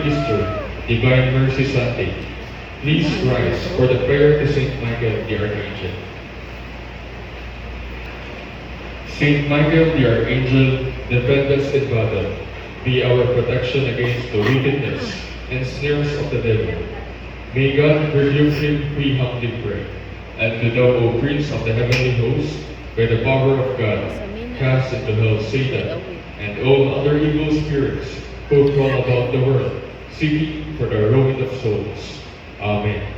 Easter, Divine Mercy Sunday. Please rise for the prayer to Saint Michael the Archangel. Saint Michael the Archangel, defend us in battle. Be our protection against the wickedness and snares of the devil. May God rebuke him, we humbly pray. And to thou, O Prince of the heavenly host, by the power of God, cast into hell Satan and all other evil spirits who prowl about the world, seeking for the ruin of souls. Amen.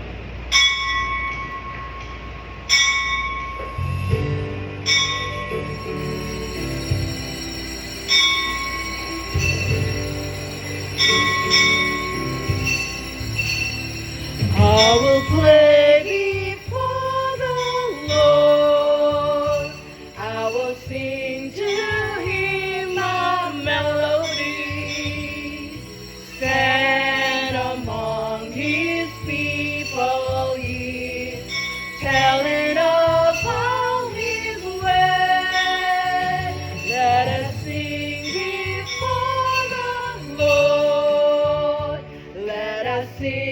I will play before the Lord. I will sing to Him a melody. Stand among His people, ye, telling of all His way. Let us sing before the Lord. Let us sing.